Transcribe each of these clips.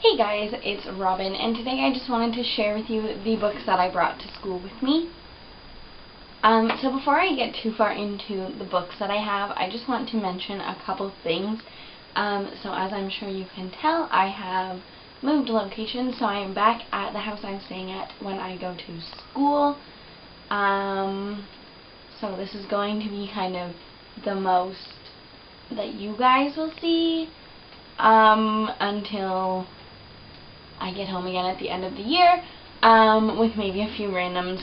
Hey guys, it's Robin, and today I just wanted to share with you the books that I brought to school with me. So before I get too far into the books that I have, I just want to mention a couple things. So as I'm sure you can tell, I have moved location, so I am back at the house I'm staying at when I go to school. So this is going to be kind of the most that you guys will see until I get home again at the end of the year, with maybe a few randoms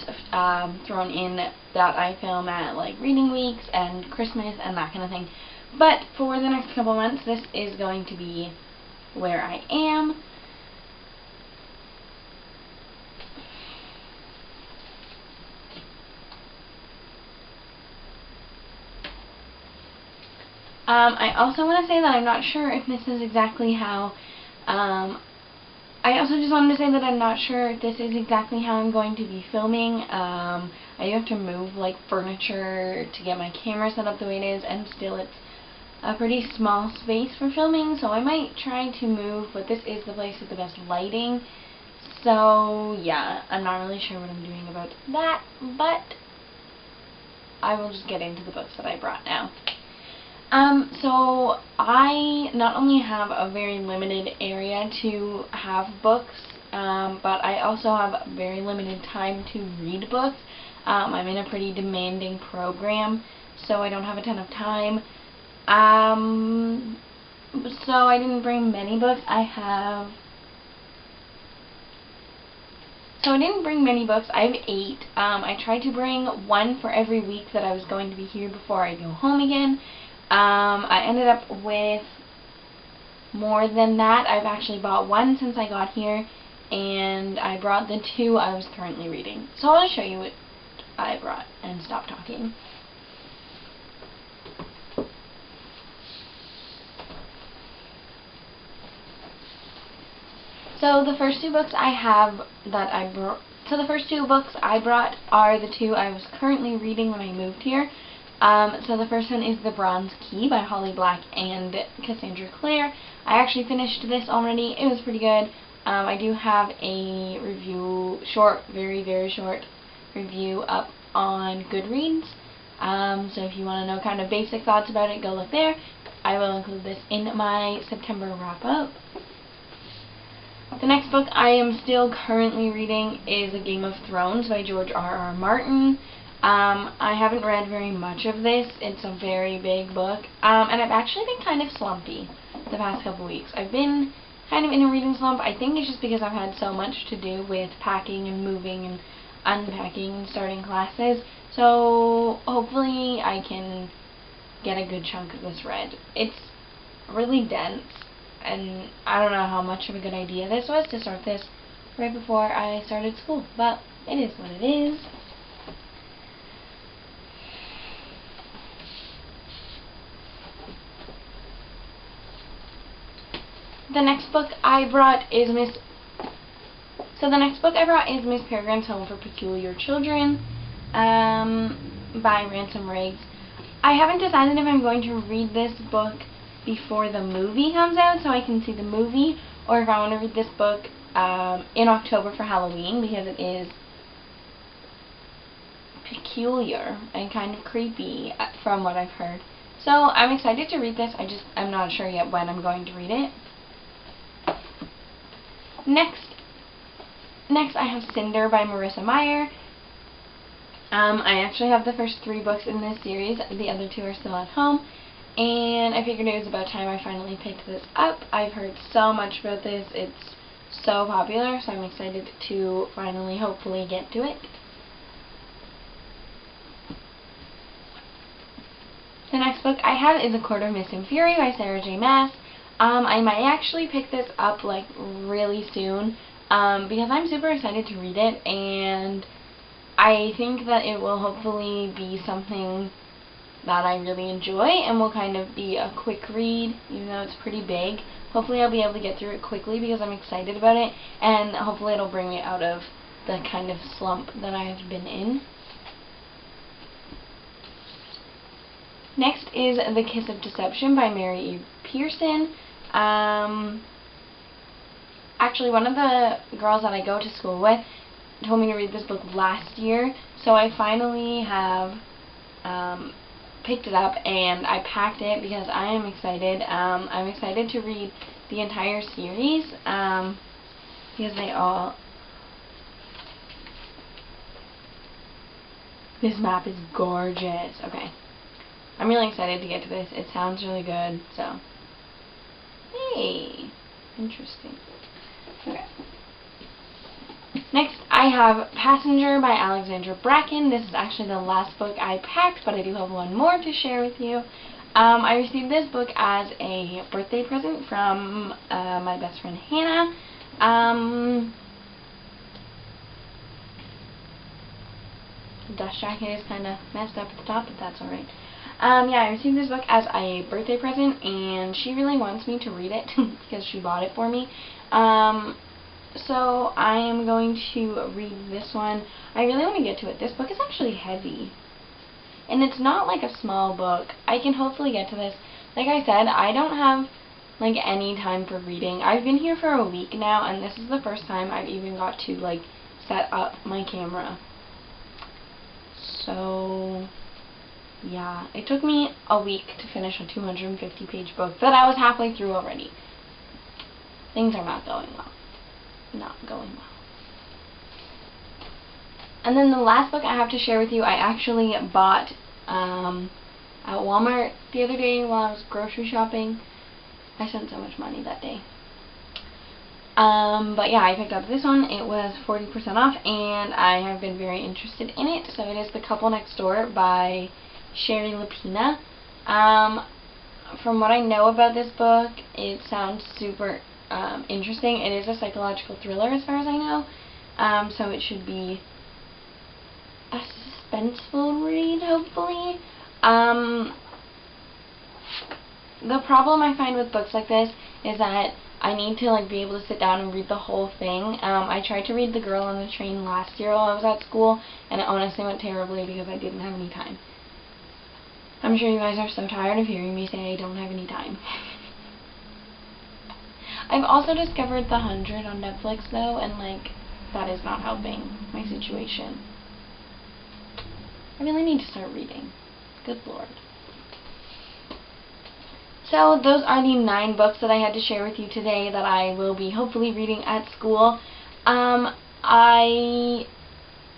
thrown in that I film at like reading weeks and Christmas and that kind of thing. But for the next couple months, this is going to be where I am. I also want to say that I'm not sure if this is exactly how, I also just wanted to say that I'm not sure if this is exactly how I'm going to be filming. I do have to move like furniture to get my camera set up the way it is, and still it's a pretty small space for filming, so I might try to move, but this is the place with the best lighting. So yeah, I'm not really sure what I'm doing about that, but I will just get into the books that I brought now. So I not only have a very limited area to have books, but I also have very limited time to read books. I'm in a pretty demanding program, so I don't have a ton of time. So I didn't bring many books. I didn't bring many books. I have 8. I tried to bring one for every week that I was going to be here before I go home again. I ended up with more than that. I've actually bought one since I got here, and I brought the 2 I was currently reading. So I'll show you what I brought and stop talking. So the first 2 books I have that I brought, the first 2 books I brought are the 2 I was currently reading when I moved here. So the first one is The Bronze Key by Holly Black and Cassandra Clare. I actually finished this already. It was pretty good. I do have a review, very short review up on Goodreads. So if you want to know kind of basic thoughts about it, go look there. I will include this in my September wrap-up. The next book I am still currently reading is A Game of Thrones by George R.R. Martin. I haven't read very much of this. It's a very big book, and I've actually been kind of slumpy the past couple weeks. I've been kind of in a reading slump. I think it's just because I've had so much to do with packing and moving and unpacking and starting classes, so hopefully I can get a good chunk of this read. It's really dense, and I don't know how much of a good idea this was to start this right before I started school, but it is what it is. The next book I brought is Miss Peregrine's Home for Peculiar Children, by Ransom Riggs. I haven't decided if I'm going to read this book before the movie comes out so I can see the movie, or if I want to read this book in October for Halloween, because it is peculiar and kind of creepy from what I've heard. So I'm excited to read this. I'm not sure yet when I'm going to read it. Next I have Cinder by Marissa Meyer. I actually have the first 3 books in this series. The other 2 are still at home, and I figured it was about time I finally picked this up. I've heard so much about this. It's so popular, so I'm excited to finally, hopefully, get to it. The next book I have is A Court of Mist and Fury by Sarah J. Maas. I might actually pick this up like really soon, because I'm super excited to read it, and I think that it will hopefully be something that I really enjoy and will kind of be a quick read, even though it's pretty big. Hopefully I'll be able to get through it quickly because I'm excited about it, and hopefully it'll bring me out of the kind of slump that I have been in. Next is The Kiss of Deception by Mary E. Pearson. actually one of the girls that I go to school with told me to read this book last year, so I finally have picked it up and I packed it because I am excited. I'm excited to read the entire series because they all... This map is gorgeous. Okay. I'm really excited to get to this. It sounds really good, so... Hey! Interesting. Okay. Next, I have Passenger by Alexandra Bracken. This is actually the last book I packed, but I do have one more to share with you. I received this book as a birthday present from my best friend Hannah. The dust jacket is kind of messed up at the top, but that's alright. Yeah, I received this book as a birthday present, and she really wants me to read it because she bought it for me. So I am going to read this one. I really want to get to it. This book is actually heavy. And it's not like a small book. I can hopefully get to this. Like I said, I don't have like any time for reading. I've been here for a week now, and this is the first time I've even got to like set up my camera. So yeah, it took me a week to finish a 250-page book that I was halfway through already. Things are not going well. Not going well. And then the last book I have to share with you, I actually bought at Walmart the other day while I was grocery shopping. I spent so much money that day. But yeah, I picked up this one. It was 40% off, and I have been very interested in it. So it is The Couple Next Door by Shari Lapena. From what I know about this book, it sounds super interesting. It is a psychological thriller as far as I know, so it should be a suspenseful read, hopefully. The problem I find with books like this is that I need to like be able to sit down and read the whole thing. I tried to read The Girl on the Train last year while I was at school, and it honestly went terribly because I didn't have any time. I'm sure you guys are so tired of hearing me say I don't have any time. I've also discovered The 100 on Netflix though, and like, that is not helping my situation. I really need to start reading. Good Lord. So those are the 9 books that I had to share with you today that I will be hopefully reading at school. I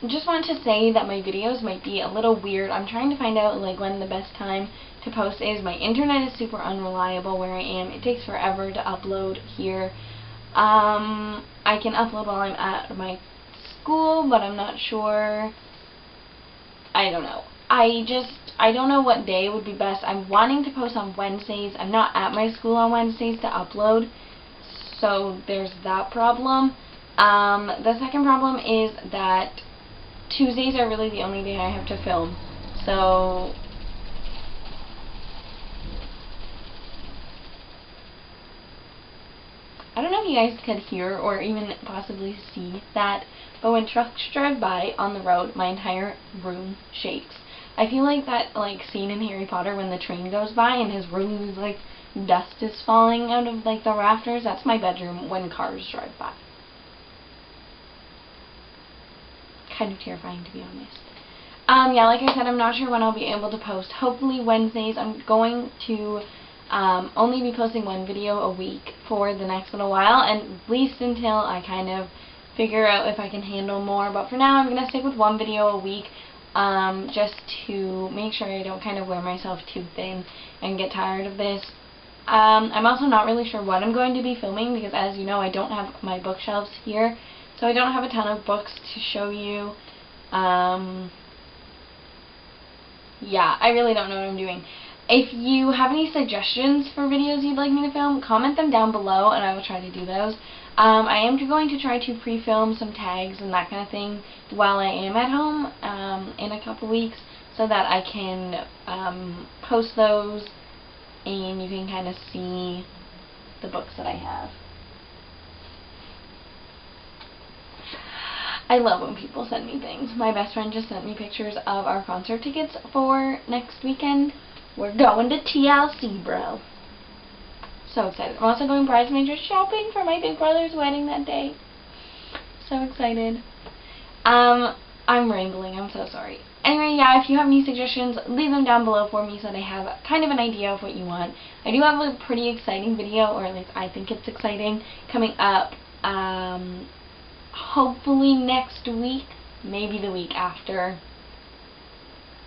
just want to say that my videos might be a little weird. I'm trying to find out like when the best time to post is. My internet is super unreliable where I am. It takes forever to upload here. I can upload while I'm at my school, but I'm not sure. I don't know. I don't know what day would be best. I'm wanting to post on Wednesdays. I'm not at my school on Wednesdays to upload, so there's that problem. The second problem is that Tuesdays are really the only day I have to film, so I don't know if you guys could hear or even possibly see that, but when trucks drive by on the road, my entire room shakes. I feel like that like scene in Harry Potter when the train goes by and his room is like dust is falling out of like the rafters. That's my bedroom when cars drive by. Kind of terrifying, to be honest. Yeah, like I said, I'm not sure when I'll be able to post. Hopefully Wednesdays. I'm going to only be posting one video a week for the next little while, and at least until I kind of figure out if I can handle more. But for now, I'm going to stick with one video a week, just to make sure I don't kind of wear myself too thin and get tired of this. I'm also not really sure what I'm going to be filming because, as you know, I don't have my bookshelves here, so I don't have a ton of books to show you. Yeah, I really don't know what I'm doing. If you have any suggestions for videos you'd like me to film, comment them down below and I will try to do those. I am going to try to pre-film some tags and that kind of thing while I am at home in a couple weeks so that I can post those and you can kind of see the books that I have. I love when people send me things. My best friend just sent me pictures of our concert tickets for next weekend. We're going to TLC, bro. So excited. I'm also going bridesmaid dress shopping for my big brother's wedding that day. So excited. I'm rambling. I'm so sorry. Anyway, yeah, if you have any suggestions, leave them down below for me so that I have kind of an idea of what you want. I do have a pretty exciting video, or at least I think it's exciting, coming up, hopefully next week, maybe the week after.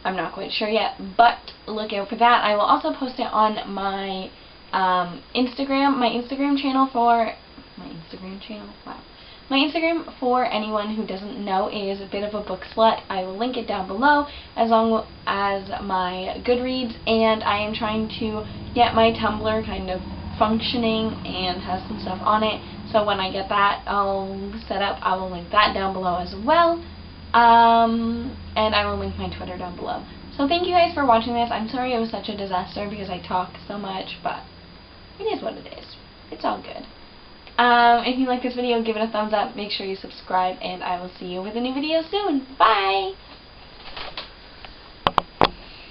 I'm not quite sure yet, but look out for that. I will also post it on my Instagram. My Instagram channel for anyone who doesn't know is a bit of a book slut. I will link it down below, as long as my Goodreads, and I am trying to get my Tumblr kind of functioning and has some stuff on it. So when I get that all set up, I will link that down below as well. And I will link my Twitter down below. So thank you guys for watching this. I'm sorry it was such a disaster because I talk so much, but it is what it is. It's all good. If you like this video, give it a thumbs up, make sure you subscribe, and I will see you with a new video soon. Bye!